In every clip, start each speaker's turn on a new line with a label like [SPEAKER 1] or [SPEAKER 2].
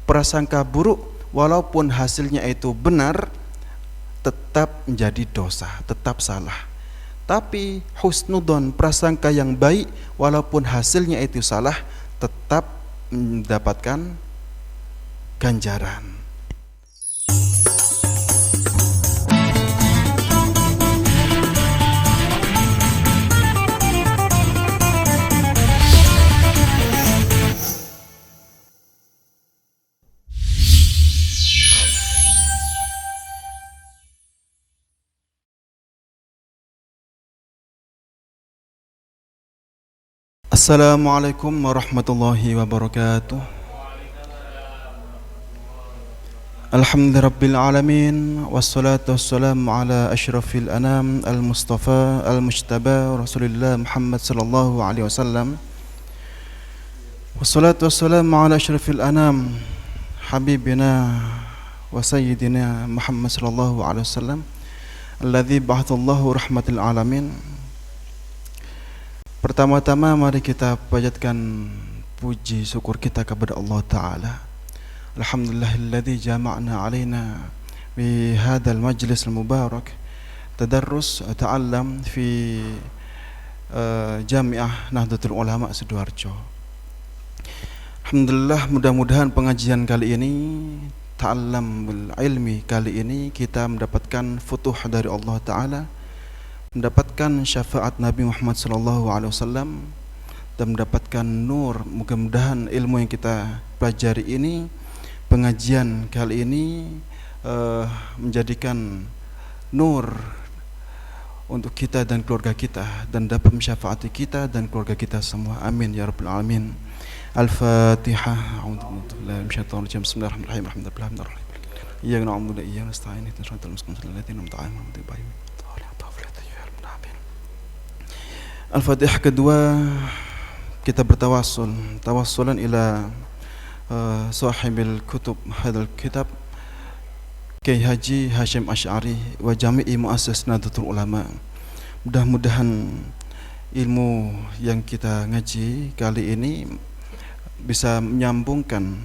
[SPEAKER 1] prasangka buruk walaupun hasilnya itu benar tetap menjadi dosa, tetap salah. Tapi husnudon, prasangka yang baik walaupun hasilnya itu salah tetap mendapatkan ganjaran. Assalamualaikum warahmatullahi wabarakatuh. Alhamdulillahirabbil alamin wassalatu wassalamu ala asyrafil anam al-mustafa al-mujtaba Rasulillah Muhammad sallallahu alaihi wasallam. Wassalatu wassalamu ala asyrafil anam habibina wa sayyidina Muhammad sallallahu alaihi wasallam alladzi ba'athallahu rahmatil alamin. Pertama-tama mari kita panjatkan puji syukur kita kepada Allah Ta'ala. Alhamdulillahilladzi jama'na alaina bi hadzal majlis al-mubarak tadarrus ta'allam fi Jami'ah Nahdlatul Ulama Sidoarjo. Alhamdulillah, mudah-mudahan pengajian kali ini, ta'allam bil ilmi kali ini, kita mendapatkan futuh dari Allah Ta'ala, mendapatkan syafaat Nabi Muhammad SAW, dan mendapatkan nur. Mudah-mudahan ilmu yang kita pelajari ini, pengajian kali ini menjadikan nur untuk kita dan keluarga kita, dan dapat mensyafaati kita dan keluarga kita semua. Amin ya rabbal alamin. Al-Fatihah. A'udzubillahi Bismillahirrahmanirrahim. Alhamdulillahirabbil alamin. Iyyaka na'budu wa iyyaka nasta'in. Ihdinas siratal mustaqim. Al-Fatihah kedua, kita bertawassul, tawassulan ila sahibil kutub hadal kitab Kiai Haji Hashim Asy'ari wa jami'i muassis Nahdlatul Ulama. Mudah-mudahan ilmu yang kita ngaji kali ini bisa menyambungkan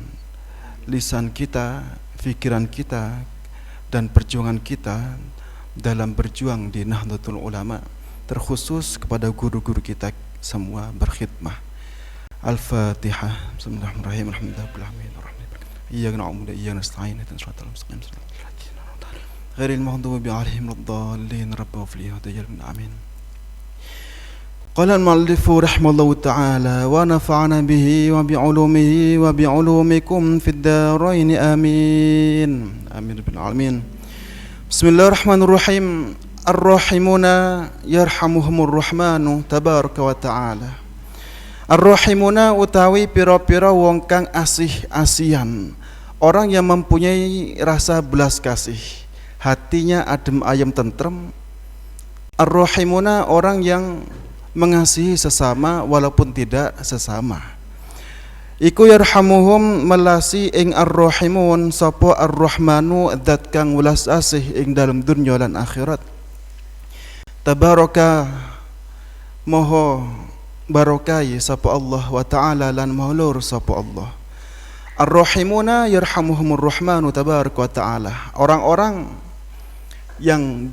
[SPEAKER 1] lisan kita, pikiran kita, dan perjuangan kita dalam berjuang di Nahdlatul Ulama, terkhusus kepada guru-guru kita semua berkhidmah. Al-Fatihah. Bismillahirrahmanirrahim. Alhamdulillahirabbil alamin. Iyyaka na'budu wa iyyaka nasta'in. Ihdinas siratal mustaqim. Ghairil maghdubi 'alaihim wad-dallin. Rabbana ighfir lana. Amin. Qala al-mu'allif rahimahullahu ta'ala wa nafa'ana bihi wa bi'ulumihi wa bi'ulumikum fid darain. Amin. Amin rabbil alamin. Bismillahirrahmanirrahim. Ar-Rahimuna yarhamuhumur Rahmanu tabaraka wa ta'ala. Ar-Rahimuna utawi pira-pira wong kang asih-asihan, orang yang mempunyai rasa belas kasih, hatinya adem ayem tentrem. Ar-Rahimuna orang yang mengasihi sesama walaupun tidak sesama. Iku yarhamuhum melasi ing ar-rahimun sapa ar-rahmanu zat kang welas asih ing dalam dunya lan akhirat. Tabaraka moho barokai sapa Allah wa ta'ala lan maulur sapa Allah. Ar-rahimuna yarhamuhumur rahmanu tabaraka wa ta'ala. Orang-orang yang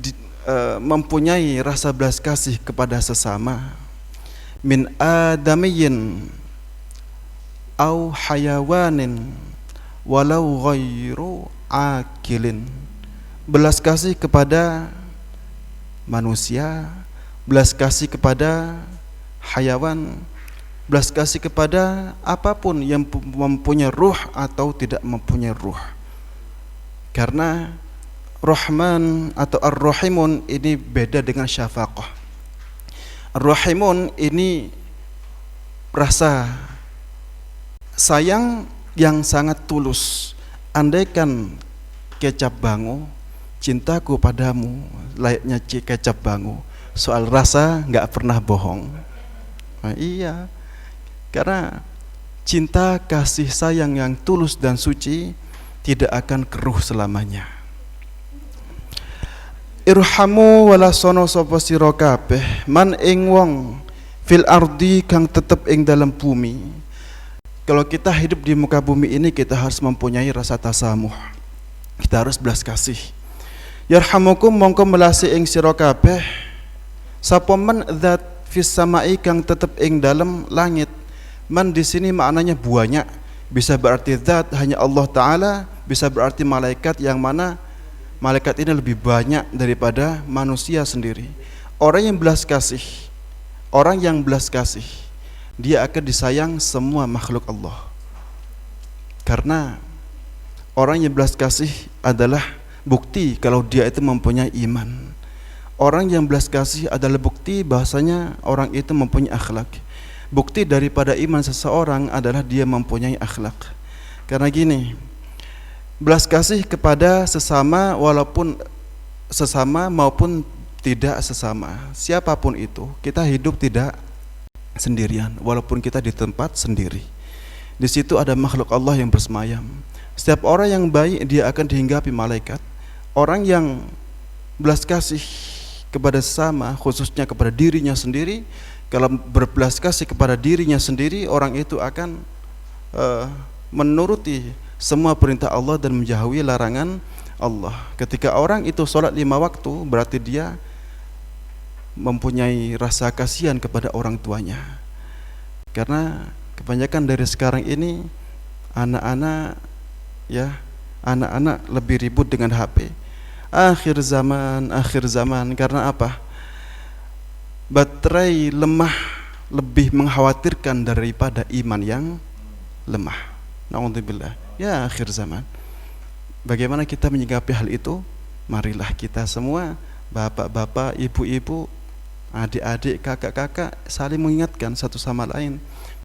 [SPEAKER 1] mempunyai rasa belas kasih kepada sesama, min adamiyyin au hayawanin walau ghairu akilin. Belas kasih kepada manusia, belas kasih kepada hayawan, belas kasih kepada apapun yang mempunyai ruh atau tidak mempunyai ruh. Karena Rahman atau Ar-Rahimun ini beda dengan syafaqah. Ar-Rahimun ini rasa sayang yang sangat tulus. Andaikan kecap bango, cintaku padamu layaknya kecap bango. Soal rasa nggak pernah bohong. Nah, iya, karena cinta kasih sayang yang tulus dan suci tidak akan keruh selamanya. Irhamu wala sono sapa sira kabeh man ing wong fil ardi kang tetep ing dalam bumi. Kalau kita hidup di muka bumi ini, kita harus mempunyai rasa tasamuh. Kita harus belas kasih. Yarhamukum mongko melasi ing sira kabeh sapa man zat fis samai kang tetep ing dalam langit. Man di sini maknanya banyak, bisa berarti zat hanya Allah Ta'ala, bisa berarti malaikat, yang mana malaikat ini lebih banyak daripada manusia sendiri. Orang yang belas kasih, dia akan disayang semua makhluk Allah. Karena orang yang belas kasih adalah bukti kalau dia itu mempunyai iman. Orang yang belas kasih adalah bukti bahasanya orang itu mempunyai akhlak. Bukti daripada iman seseorang adalah dia mempunyai akhlak. Karena gini, belas kasih kepada sesama, walaupun sesama maupun tidak sesama, siapapun itu, kita hidup tidak sendirian, walaupun kita di tempat sendiri. Di situ ada makhluk Allah yang bersemayam. Setiap orang yang baik dia akan dihinggapi malaikat. Orang yang belas kasih kepada sesama, khususnya kepada dirinya sendiri, kalau berbelas kasih kepada dirinya sendiri, orang itu akan menuruti semua perintah Allah dan menjauhi larangan Allah. Ketika orang itu sholat 5 waktu, berarti dia mempunyai rasa kasihan kepada orang tuanya. Karena kebanyakan dari sekarang ini anak-anak lebih ribut dengan HP. Akhir zaman, karena apa? Baterai lemah lebih mengkhawatirkan daripada iman yang lemah. Na'udzubillah. Ya akhir zaman. Bagaimana kita menyikapi hal itu? Marilah kita semua, bapak-bapak, ibu-ibu, adik-adik, kakak-kakak, saling mengingatkan satu sama lain.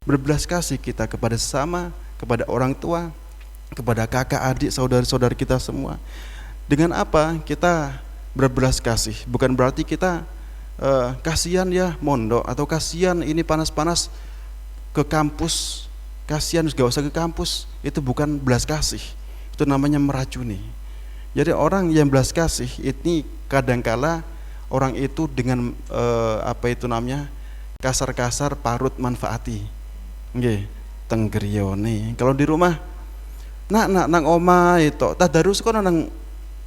[SPEAKER 1] Berbelas kasih kita kepada sesama, kepada orang tua, kepada kakak, adik, saudara-saudara kita semua. Dengan apa kita berbelas kasih? Bukan berarti kita kasihan ya mondok, atau kasihan ini panas-panas ke kampus, kasihan gak usah ke kampus. Itu bukan belas kasih, itu namanya meracuni. Jadi orang yang belas kasih ini kadangkala orang itu dengan kasar-kasar parut manfaati. Nggih, tenggrione. Kalau di rumah nang oma itu tadarus kono nang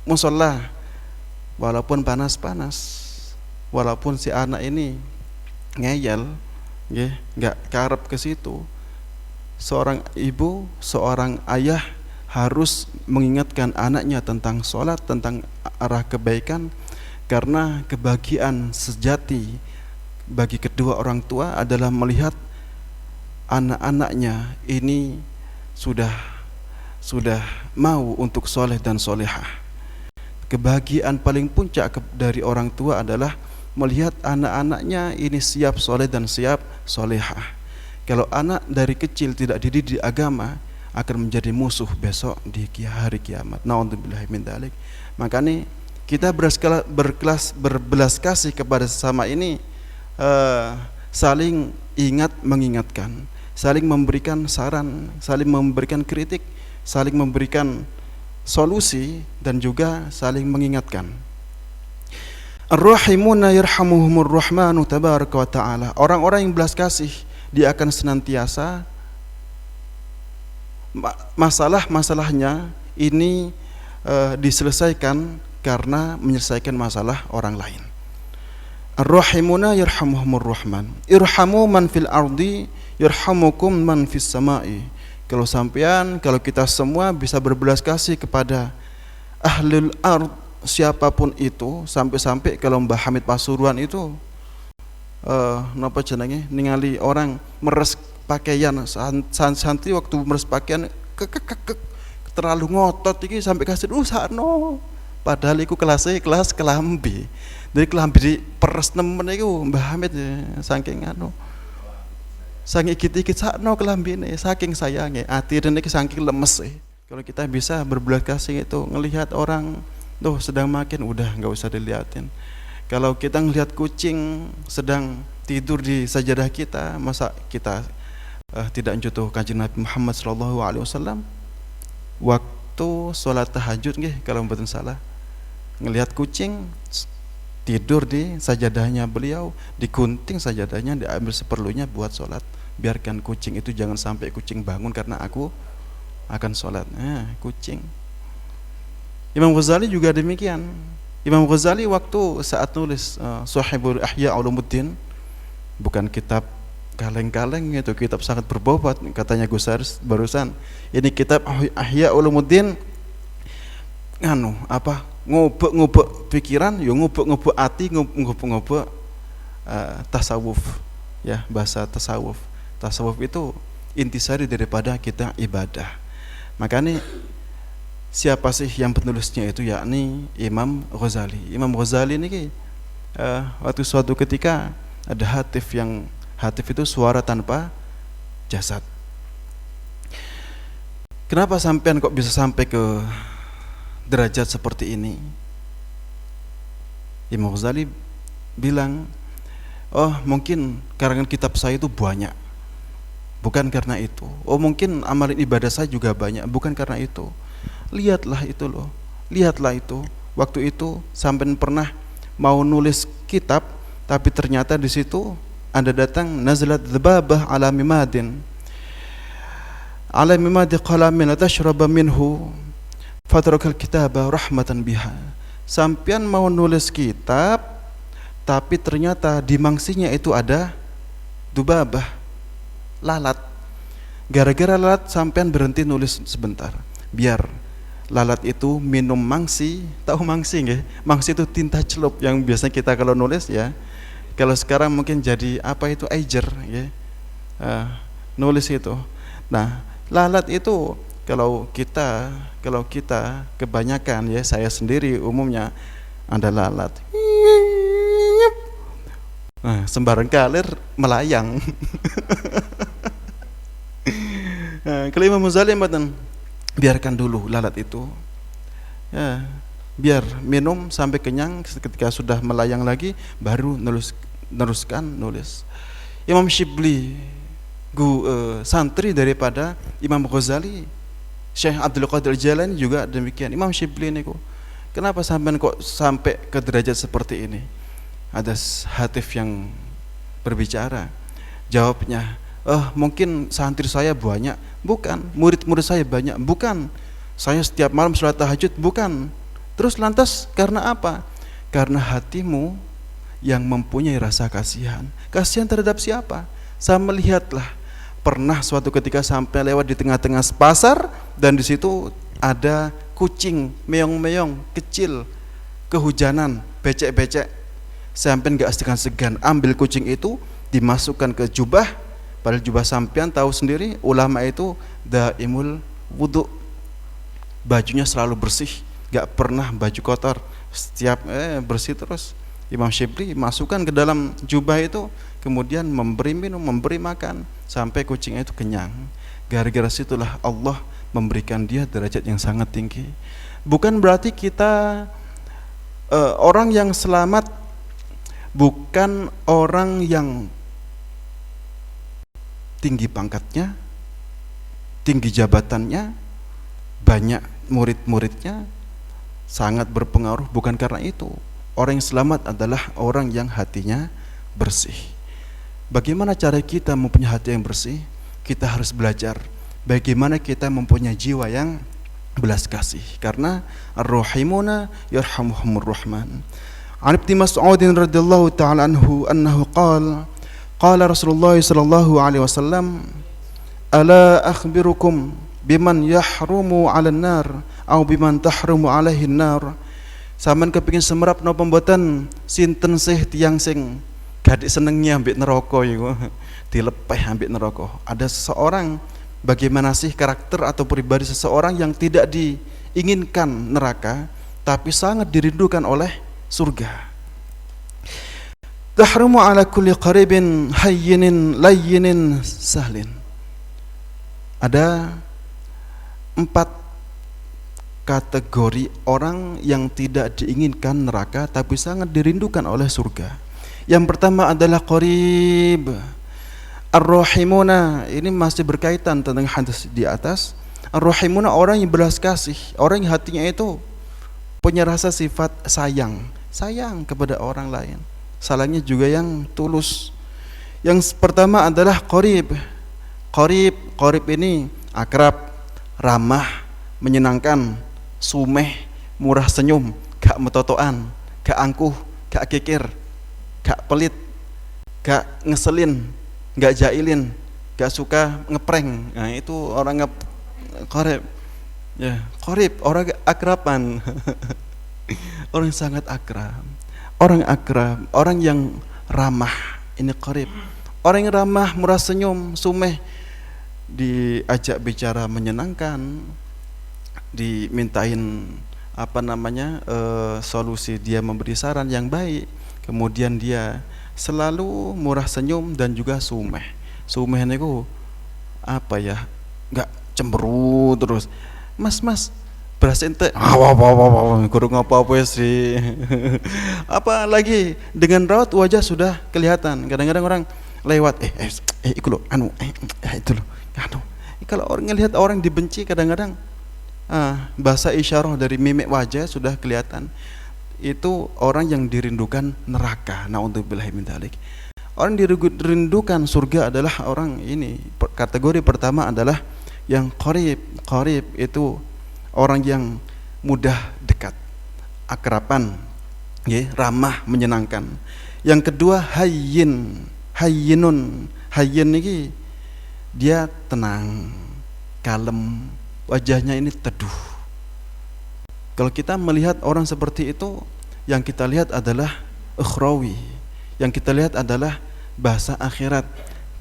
[SPEAKER 1] mushola, walaupun panas-panas, walaupun si anak ini ngeyel, nggih, enggak karep ke situ. Seorang ibu, seorang ayah harus mengingatkan anaknya tentang sholat, tentang arah kebaikan. Karena kebahagiaan sejati bagi kedua orang tua adalah melihat anak-anaknya ini sudah mau untuk soleh dan solehah. Kebahagiaan paling puncak dari orang tua adalah melihat anak-anaknya ini siap soleh dan siap solehah. Kalau anak dari kecil tidak dididik agama, akan menjadi musuh besok di hari kiamat. Na'udzubillahi min dzalik. Makanya kita berbelas kasih kepada sesama ini, saling mengingatkan, saling memberikan saran, saling memberikan kritik, saling memberikan solusi, dan juga saling mengingatkan. Ar-rahimuna yarhamuhumur rahmanu tabaraka wa ta'ala. Orang-orang yang belas kasih, dia akan senantiasa masalah-masalahnya ini diselesaikan karena menyelesaikan masalah orang lain. Ar-rahimuna yarhamuhumur rahman. Irhamu man fil ardi yarhamukum man fis samai. Kalau kita semua bisa berbelas kasih kepada ahlul ard, siapapun itu, sampai kalau Mbah Hamid Pasuruan itu napa jenenge ningali orang meres pakaian, santri waktu meres pakaian terlalu ngotot iki sampai kasih sakno. Padahal iku kelas kelambi. Dari kelambi di peres nemen iku Mbah Hamid saking saking ikit-ikit sakno kelambine, saking sayange, atine iki saking lemes. Kalau kita bisa berbelas kasih itu, ngelihat orang sedang makin, udah enggak usah dilihatin. Kalau kita ngelihat kucing sedang tidur di sajadah kita, masa kita tidak mencontoh Kanjeng Nabi Muhammad SAW waktu sholat tahajud nggih, kalau mboten salah, ngelihat kucing tidur di sajadahnya beliau, digunting sajadahnya, diambil seperlunya buat sholat biarkan kucing itu, jangan sampai kucing bangun karena aku akan sholat. Kucing. Imam Ghazali juga demikian. Imam Ghazali waktu saat nulis Shahihul Ihya Ulumuddin, bukan kitab kaleng-kaleng, itu kitab sangat berbobot, katanya Gus Haris barusan. Ini kitab Ihya Ulumuddin, ngubek pikiran, yo ngubek hati, ngubek tasawuf, ya, bahasa tasawuf. Tasawuf itu intisari daripada kita ibadah. Makanya siapa sih yang penulisnya itu, yakni Imam Ghazali. Imam Ghazali ini waktu suatu ketika ada hatif itu suara tanpa jasad. Kenapa sampean kok bisa sampai ke derajat seperti ini? Imam Ghazali bilang, mungkin karangan kitab saya itu banyak, bukan karena itu. Mungkin amalan ibadah saya juga banyak, bukan karena itu. Lihatlah itu loh, lihatlah itu. Waktu itu sampean pernah mau nulis kitab, tapi ternyata di situ ada datang nazalat dzababah ala mimadin, ala mimadi qalamin tashraba minhu fatrakal kitaba rahmatan biha. Sampean mau nulis kitab, tapi ternyata di mangsinya itu ada dubabah, lalat. Gara-gara lalat sampean berhenti nulis sebentar, biar lalat itu minum mangsi. Tahu mangsi nggih? Mangsi itu tinta celup yang biasanya kita kalau nulis, ya. Kalau sekarang mungkin jadi apa itu, aijer, ya. Nulis itu. Nah, lalat itu kalau kita kebanyakan, ya, saya sendiri umumnya ada lalat. Sembarang kalir melayang. Kalau Imam Ghazali biarkan dulu lalat itu, ya, biar minum sampai kenyang. Ketika sudah melayang lagi, baru neruskan nulis. Imam Shibli, santri daripada Imam Ghazali, Syekh Abdul Qadir Jailani juga demikian. Imam Shibli ini kenapa sampai kok sampai ke derajat seperti ini? Ada hatif yang berbicara. Jawabnya, mungkin santri saya banyak, bukan. Murid-murid saya banyak, bukan. Saya setiap malam sholat tahajud, bukan. Terus lantas karena apa? Karena hatimu yang mempunyai rasa kasihan. Kasihan terhadap siapa? Saya melihatlah, pernah suatu ketika sampai lewat di tengah-tengah pasar, dan di situ ada kucing meong-meong kecil, kehujanan, becek-becek. Sampai nggak segan-segan ambil kucing itu, dimasukkan ke jubah. Padahal jubah sampean tahu sendiri, ulama itu daimul wudu, bajunya selalu bersih, nggak pernah baju kotor, setiap bersih terus. Imam Shibli masukkan ke dalam jubah itu, kemudian memberi minum, memberi makan, sampai kucing itu kenyang. Gara-gara situlah Allah memberikan dia derajat yang sangat tinggi. Bukan berarti kita orang yang selamat, bukan orang yang tinggi pangkatnya, tinggi jabatannya, banyak murid-muridnya, sangat berpengaruh, bukan karena itu. Orang yang selamat adalah orang yang hatinya bersih. Bagaimana cara kita mempunyai hati yang bersih? Kita harus belajar bagaimana kita mempunyai jiwa yang belas kasih, karena ar-rahimuna yarhamuhumur rahman. An Ibnu Mas'ud radhiyallahu ta'ala anhu annahu qala Rasulullah sallallahu alaihi wasallam, ala akhbirukum biman yahrumu 'alan nar au biman tahrumu 'alaihi nar. Sampeyan kepengin semerap napa mboten, sinten sih tiyang sing gadik senengnya ambek neraka iku, dilepeh ambek neraka. Ada seseorang, bagaimana sih karakter atau pribadi seseorang yang tidak diinginkan neraka tapi sangat dirindukan oleh surga. Tahrumu ala kulli qaribin hayyinin layyinin sahlin. Ada 4 kategori orang yang tidak diinginkan neraka tapi sangat dirindukan oleh surga. Yang pertama adalah qarib. Ar-rahimuna, ini masih berkaitan tentang hadis di atas. Ar-rahimuna orang yang belas kasih, orang yang hatinya itu punya rasa sifat sayang kepada orang lain. Salahnya juga yang tulus, Yang pertama adalah qarib. Qarib ini akrab, ramah, menyenangkan, sumeh, murah senyum, gak metotoan, gak angkuh, gak kikir, gak pelit, gak ngeselin, gak jailin, gak suka ngeprank. Nah, itu orang qarib. Ya, qarib, orang akraban. Orang sangat akrab. Orang akrab, orang yang ramah, ini qarib. Orang yang ramah, murah senyum, sumeh, diajak bicara menyenangkan, dimintain solusi, dia memberi saran yang baik, kemudian dia selalu murah senyum dan juga sumeh. Sumeh niku nggak cemberut terus. Mas beras ente kurang apa sih. Apalagi dengan raut wajah sudah kelihatan. Kadang-kadang orang lewat itu loh itu loh kalau orang ngelihat orang dibenci, kadang-kadang bahasa isyarah dari mimik wajah sudah kelihatan. Itu orang yang dirindukan neraka. Naudzubillahi min dzalik. Orang dirindukan surga adalah orang ini. Kategori pertama adalah yang qarib itu orang yang mudah dekat, akraban, ramah, menyenangkan. Yang kedua hayyin. Hayyin ini dia tenang, kalem, wajahnya ini teduh. Kalau kita melihat orang seperti itu, yang kita lihat adalah ukhrawi, yang kita lihat adalah bahasa akhirat.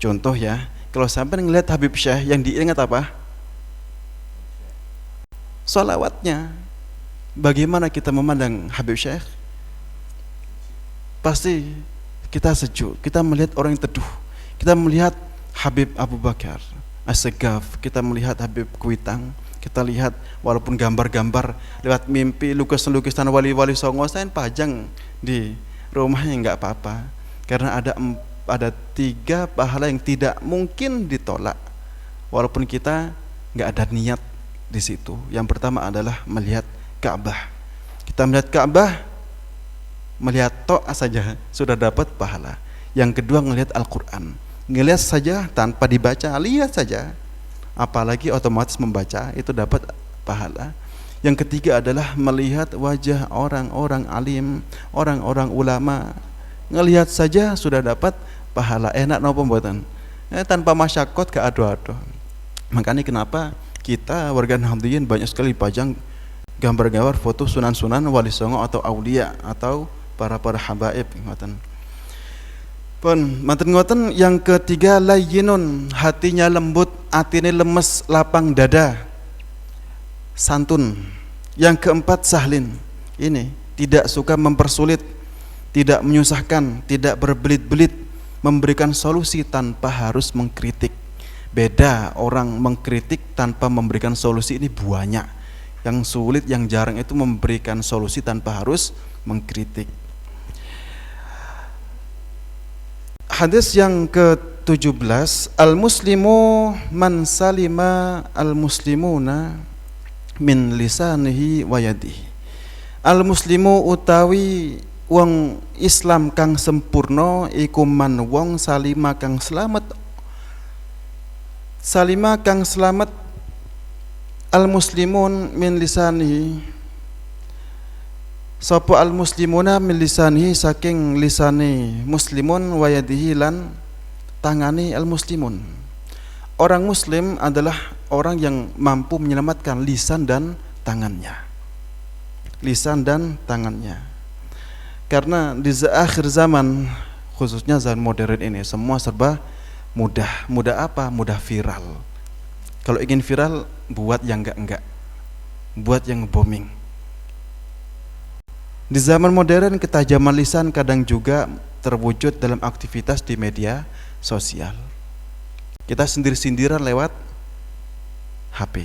[SPEAKER 1] Contoh ya, kalau sampai ngelihat Habib Syekh, yang diingat apa? Sholawatnya. Bagaimana kita memandang Habib Syekh? Pasti kita sejuk. Kita melihat orang yang teduh. Kita melihat Habib Abu Bakar As-Segaf, kita melihat Habib Kuitang, kita lihat walaupun gambar-gambar lewat mimpi, lukisan-lukisan wali-wali Songo saya pajang di rumahnya, nggak apa-apa, karena ada 3 pahala yang tidak mungkin ditolak walaupun kita nggak ada niat di situ. Yang pertama adalah melihat Ka'bah. Kita melihat Ka'bah, melihat to'a saja sudah dapat pahala. Yang kedua melihat Al-Quran, ngelihat saja tanpa dibaca, lihat saja, apalagi otomatis membaca, itu dapat pahala. Yang ketiga adalah melihat wajah orang-orang alim, orang-orang ulama, ngelihat saja sudah dapat pahala. Enak nopo mboten? Tanpa masyakot ke ado-ado. Makanya kenapa kita warga Nahdliyin banyak sekali pajang gambar-gambar foto sunan-sunan wali songo atau aulia atau para habaib ngoten. Pun manten ngoten. Yang ketiga layyinun, hatinya lembut, atine lemes, lapang dada, santun. Yang keempat sahlin, ini tidak suka mempersulit, tidak menyusahkan, tidak berbelit-belit, memberikan solusi tanpa harus mengkritik. Beda orang mengkritik tanpa memberikan solusi, ini banyak. Yang sulit, yang jarang itu memberikan solusi tanpa harus mengkritik. Hadis yang ke-17, al-muslimu man salima al-muslimuna min lisanihi wa yadihi. Al-muslimu utawi wong Islam kang sempurna iku man wong salima kang selamat al-muslimun min lisanihi, sapa al-muslimuna min lisanihi, saking lisane muslimun, wa yadihi lan tangane al-muslimun. Orang muslim adalah orang yang mampu menyelamatkan lisan dan tangannya. Lisan dan tangannya. Karena di akhir zaman, khususnya zaman modern ini, semua serba mudah. Mudah apa? Mudah viral. Kalau ingin viral, buat yang enggak, buat yang booming. Di zaman modern, ketajaman lisan kadang juga terwujud dalam aktivitas di media sosial. Kita sindir-sindiran lewat HP,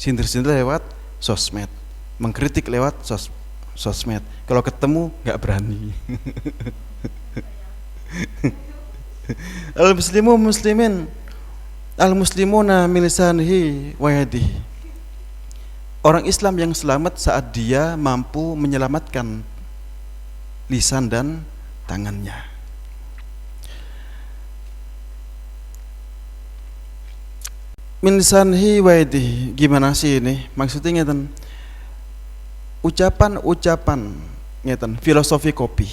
[SPEAKER 1] sindir-sindiran lewat sosmed, mengkritik lewat sosmed. Kalau ketemu nggak berani. Al-muslimu muslimin, al-muslimuna min lisanihi wa yadihi. Orang Islam yang selamat saat dia mampu menyelamatkan lisan dan tangannya. Min lisanhi wa yadihi. Gimana sih ini? Maksudnya ngeten. Ucapan-ucapan ngeten, filosofi kopi.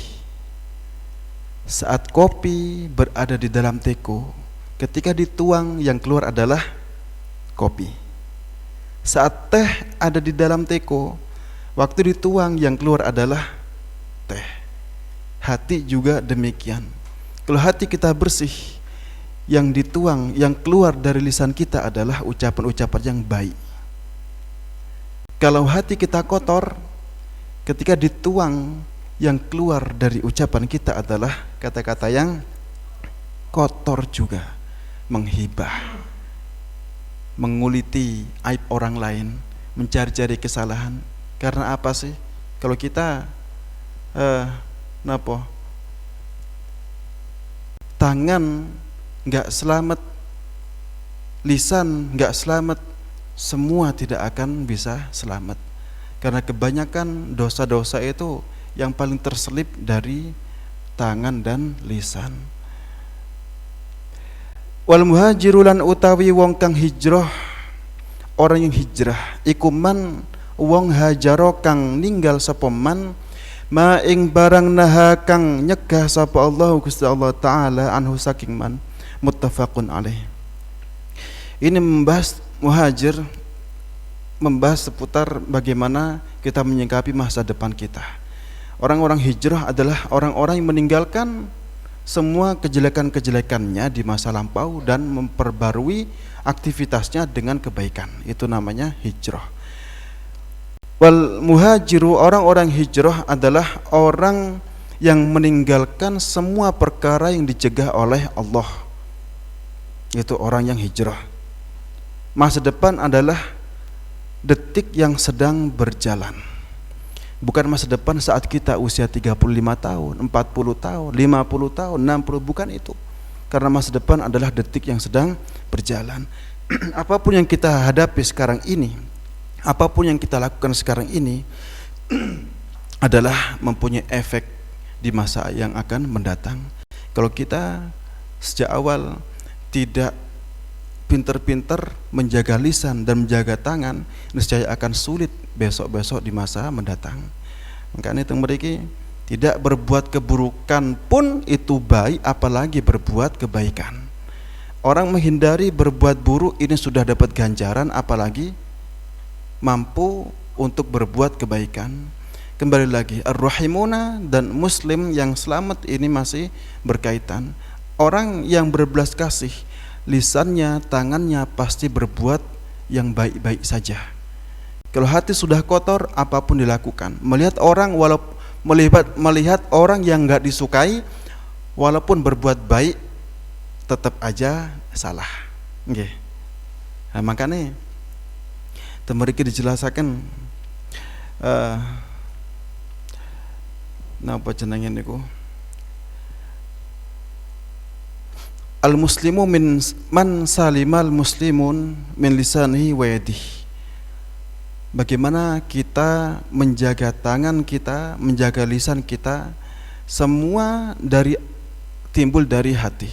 [SPEAKER 1] Saat kopi berada di dalam teko, ketika dituang yang keluar adalah kopi. Saat teh ada di dalam teko, waktu dituang yang keluar adalah teh. Hati juga demikian. Kalau hati kita bersih, yang dituang, yang keluar dari lisan kita adalah ucapan-ucapan yang baik. Kalau hati kita kotor, ketika dituang, yang keluar dari ucapan kita adalah kata-kata yang kotor juga, menghibah, menguliti aib orang lain, mencari-cari kesalahan. Karena apa sih? Kalau kita tangan nggak selamat, lisan nggak selamat, semua tidak akan bisa selamat. Karena kebanyakan dosa-dosa itu yang paling terselip dari tangan dan lisan. Wal muhajirulan utawi wong kang hijrah, orang yang hijrah iku man wong hajaro kang ninggal sapa man ma ing barang naha kang nyegah sapa Allah Gusti Allah taala anhu saking man, muttafaqun alaih. Ini membahas muhajir, membahas seputar bagaimana kita menyikapi masa depan kita. Orang-orang hijrah adalah orang-orang yang meninggalkan semua kejelekan-kejelekannya di masa lampau dan memperbarui aktivitasnya dengan kebaikan. Itu namanya hijrah. Wal muhajiru, orang-orang hijrah adalah orang yang meninggalkan semua perkara yang dicegah oleh Allah. Itu orang yang hijrah. Masa depan adalah detik yang sedang berjalan. Bukan masa depan saat kita usia 35 tahun, 40 tahun, 50 tahun, 60, bukan itu. Karena masa depan adalah detik yang sedang berjalan. Apapun yang kita hadapi sekarang ini, apapun yang kita lakukan sekarang ini adalah mempunyai efek di masa yang akan mendatang. Kalau kita sejak awal tidak pinter-pinter menjaga lisan dan menjaga tangan, niscaya akan sulit besok-besok di masa mendatang. Makanya itu mereka tidak berbuat keburukan pun itu baik, apalagi berbuat kebaikan. Orang menghindari berbuat buruk ini sudah dapat ganjaran, apalagi mampu untuk berbuat kebaikan. Kembali lagi, ar-rahimuna dan muslim yang selamat ini masih berkaitan. Orang yang berbelas kasih, lisannya, tangannya pasti berbuat yang baik-baik saja. Kalau hati sudah kotor, apapun dilakukan. Melihat orang melihat orang yang enggak disukai, walaupun berbuat baik, tetap aja salah. Nggih. Nah, makanya temeriki dijelaskan napa jenenge niku? Al-muslimu min man salimal muslimun min lisanihi wa yadihi. Bagaimana kita menjaga tangan kita, menjaga lisan kita, semua timbul dari hati.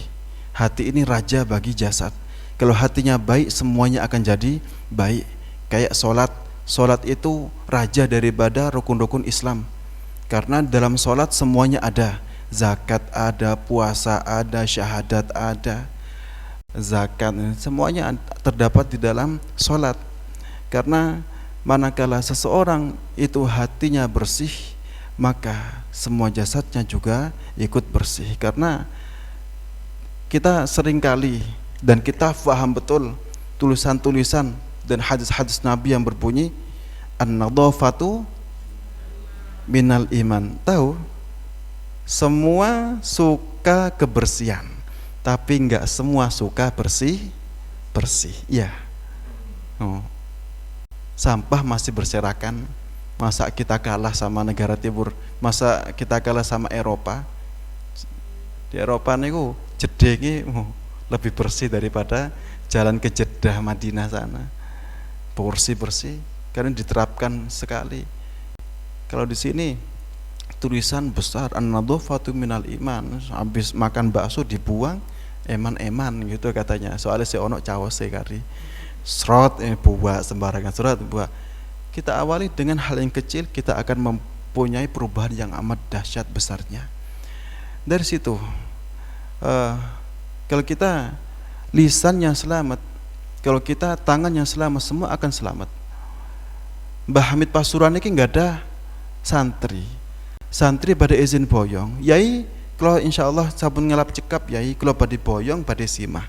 [SPEAKER 1] Hati ini raja bagi jasad. Kalau hatinya baik, semuanya akan jadi baik. Kayak solat itu raja daripada rukun-rukun Islam. Karena dalam solat semuanya ada. Zakat ada, puasa ada, syahadat ada, zakat, semuanya terdapat di dalam solat. Karena manakala seseorang itu hatinya bersih, maka semua jasadnya juga ikut bersih. Karena kita seringkali dan kita faham betul tulisan-tulisan dan hadis-hadis Nabi yang berbunyi an-nadhafatu minal iman. Tahu? Semua suka kebersihan, tapi enggak semua suka bersih. Ya. Sampah masih berserakan. Masa kita kalah sama negara timur? Masa kita kalah sama Eropa? Di Eropa niku jedenge lebih bersih daripada jalan ke Jeddah, Madinah sana. Bersih karena diterapkan sekali. Kalau di sini tulisan besar an-nadhafatu minal iman, habis makan bakso dibuang, eman-eman gitu katanya. Soalnya si ono cawose kari. Serot buah sembarangan surat buah. Kita awali dengan hal yang kecil, kita akan mempunyai perubahan yang amat dahsyat besarnya. Dari situ kalau kita lisannya selamat, kalau kita tangannya selamat, semua akan selamat. Mbah Hamid Pasuruan ini nggak ada santri pada izin boyong yai kalau insyaallah sabun ngelap cekap yai kalau pada boyong pada simah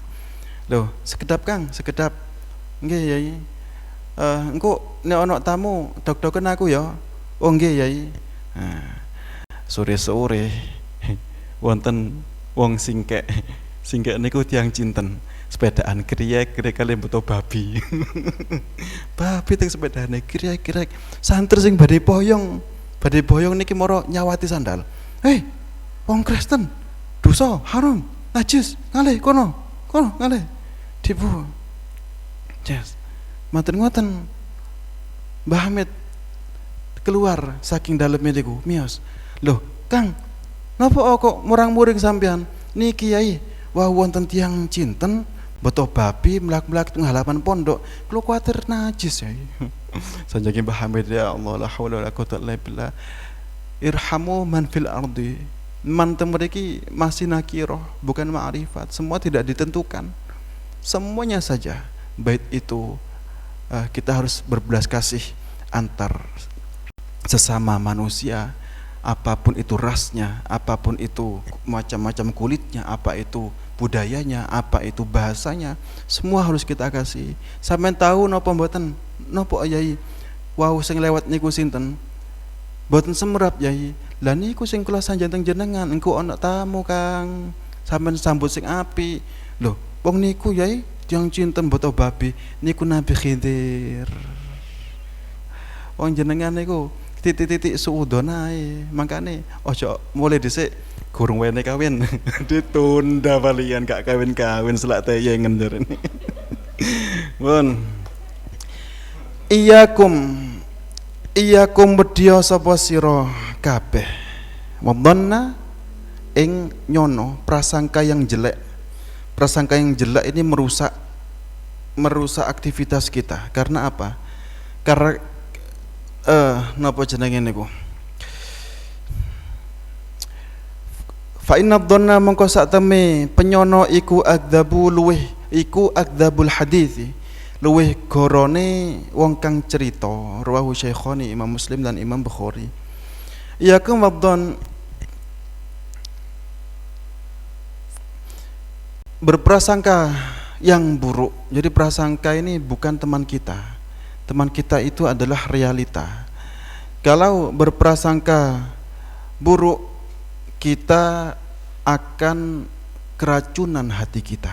[SPEAKER 1] loh sekedap kang sekedap nggih yai engko nek ana tamu dok-doken aku ya oh nggih yai sore-sore wonten wong singkek niku tiyang cinten sepedaan kriek kali butuh babi babi teng sepedane kriek santri sing badhe boyong niki moro nyawati sandal wong Kristen dosa haram najis ngalih kono ngalih dibu yes maten ngoten Mbah Hamid keluar saking dalemnya niku miyos loh Kang napa kok murang-muring sampean niki yai wah wonten tiyang cinten beto babi melak-melak tengah halaman pondok kalau kuatir najis ya sanjaki Mbah Hamid ya Allah la haula wala quwwata illa billah irhamu man fil ardi man temriki masih nakirah bukan ma'rifat semua tidak ditentukan semuanya saja baik itu kita harus berbelas kasih antar sesama manusia apapun itu rasnya apapun itu macam-macam kulitnya apa itu budayanya, apa itu bahasanya, semua harus kita kasih. Sampeyan tahu napa mboten? Napa yai? Wau sing lewat niku sinten? Mboten semrap yai. Lah niku sing kula sanjang jenengan, engko ana tamu Kang. Sampeyan sambut sing apik. Lho, wong niku yai tiyang cinten boto babi niku Nabi Khidir. Wong jenengan niku titik-titik suudon ae. Makane ojo mulai dhisik gurung wene kawin ditunda balian gak kawin selak teye ngendur ini pun iyakum bedya sapa sira kabeh wadhanna ing nyono prasangka yang jelek ini merusak aktivitas kita karena apa karena napa jenenge niku fa inna dhanna mongko sak teme penyono iku adzabul hadits luweh gorone wong kang cerita rawahu Syekhani Imam Muslim dan Imam Bukhari iyakum wadhan berprasangka yang buruk. Jadi prasangka ini bukan teman kita itu adalah realita. Kalau berprasangka buruk kita akan keracunan hati kita.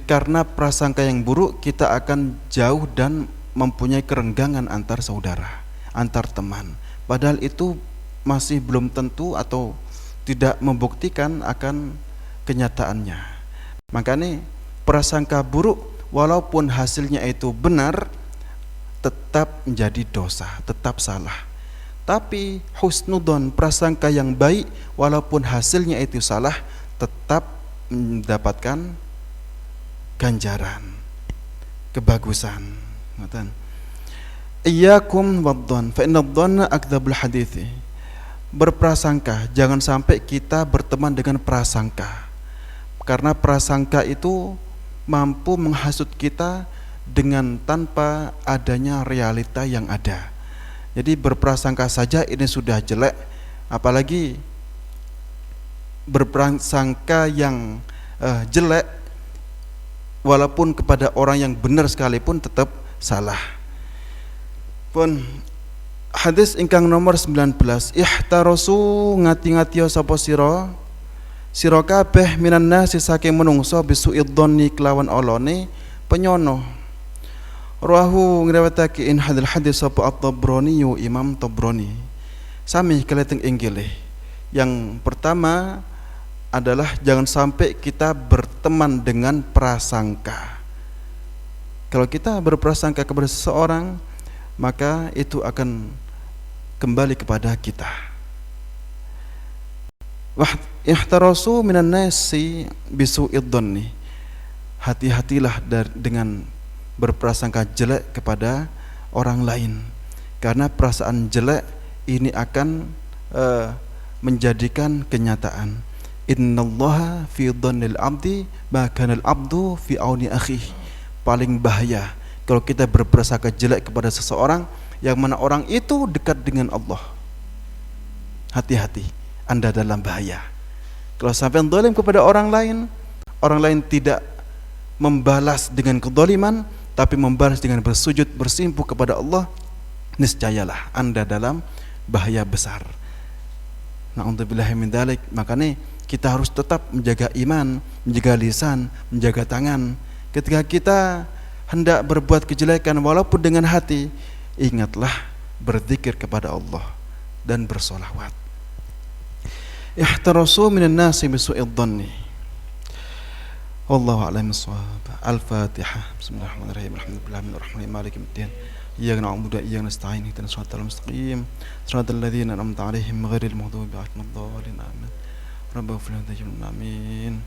[SPEAKER 1] Karena prasangka yang buruk kita akan jauh dan mempunyai kerenggangan antar saudara, antar teman. Padahal itu masih belum tentu atau tidak membuktikan akan kenyataannya. Makanya prasangka buruk walaupun hasilnya itu benar tetap menjadi dosa, tetap salah. Tapi husnudon prasangka yang baik walaupun hasilnya itu salah tetap mendapatkan ganjaran, kebagusan. Iyyakum wadhan fa inna dhanna akdzabul hadits. Berprasangka, jangan sampai kita berteman dengan prasangka. Karena prasangka itu mampu menghasut kita dengan tanpa adanya realita yang ada. Jadi berprasangka saja ini sudah jelek, apalagi berprasangka yang jelek walaupun kepada orang yang benar sekalipun tetap salah. Pun hadis ingkang nomor 19, ihtarasu ngati-ngati sapa sira kabeh minan nasi saking menungso bisu'id dhanni kelawan olone penyono. Rawahu ngriwayatake in hadil hadis sapa at-Tabrani Imam Tabrani. Sami kaleteng inggilih. Yang pertama adalah jangan sampai kita berteman dengan prasangka. Kalau kita berprasangka kepada seseorang, maka itu akan kembali kepada kita. Wah, Ihtarasu minan nasi bisu'id dhanni. Hati-hatilah dengan berprasangka jelek kepada orang lain, karena perasaan jelek ini akan menjadikan kenyataan. Innallaha fi dhannil abdi ma kana al abdu fi auni akhih. Paling bahaya kalau kita berprasangka jelek kepada seseorang yang mana orang itu dekat dengan Allah. Hati-hati, Anda dalam bahaya. Kalau sampai zalim kepada orang lain tidak membalas dengan kezaliman, tapi membalas dengan bersujud bersimpuh kepada Allah, niscayalah Anda dalam bahaya besar. Na'udzubillahi min dzalik. Makanya kita harus tetap menjaga iman, menjaga lisan, menjaga tangan. Ketika kita hendak berbuat kejelekan walaupun dengan hati, ingatlah berzikir kepada Allah dan bersolawat. Ihtarasu minan nasi bisu'id dhanni. Wallahu a'lam bissawab. Al-Fatihah. Bismillahirrahmanirrahim. Alhamdulillahirrahmanirrahim. Maliki yaumiddin. Iyyaka na'budu wa iyyaka nasta'in. Ihdinas siratal mustaqim. Siratal ladzina an'amta 'alaihim ghairil maghdubi 'alaihim waladdallin. Amin. Rabbana ighfir lana. Amin.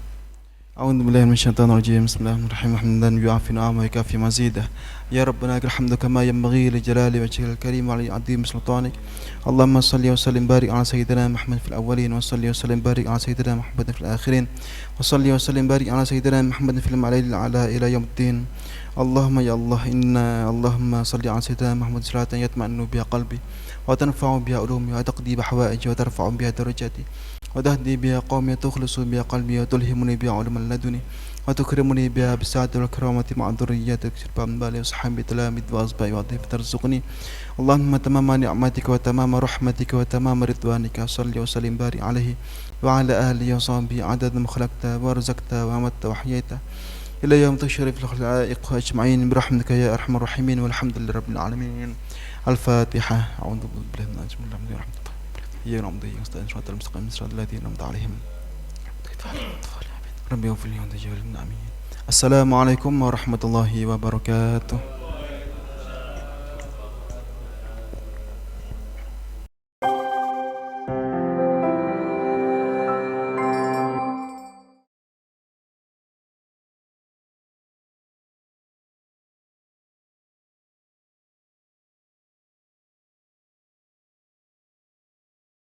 [SPEAKER 1] A'udzu billahi minasyaitonir rajim. Bismillahirrahmanirrahim. Hamdan yu'afi ni'amahu wa yukafi mazidah. Ya Rabbana lakal hamdu kama yanbaghi li jalali wajhikal karim wa li 'azimi sultanik. Allahumma shalli wa sallim barik ala sayyidina Muhammad fil awwalin wa shalli wa sallim barik ala sayyidina Muhammad fil akhirin wa shalli wa sallim barik ala sayyidina Muhammad fil mala'il ala ila yaumiddin. Allahumma ya Allah Allahumma shalli ala sayyidina Muhammad salatan yatma'innu biha qalbi wa tanfa'u biha ulumi wa taqdi bi hawaiji wa tarfa'u biha darajati wa tahdi biha qaumi tukhlisu biha qalbi wa tulhimuni biha ulumul laduni wa tukrimuni biha bisa'ati wal karamati ma'a dhurriyyatik sirban bali wa sahabi talamid wa asba'i wa dhif tarzuqni. Allahumma tamama ni'matika wa tamama rahmatika wa tamama ridwanika salli wa sallim barik alaihi wa ala alihi wa sahbihi adad ma khalaqta wa razaqta wa amatta wa ahyaita ila yawm tashrif al-khalaiq ajma'in bi rahmatika ya arhamar rahimin walhamdulillahi rabbil alamin. Al-Fatihah. A'udzu billahi minash shaitanir rajim. Ya Rabbi ya siratal mustaqim siratal ladzina an'amta 'alaihim. Rabbi ighfir li wa tajawaz. Amin. Assalamualaikum warahmatullahi wabarakatuh.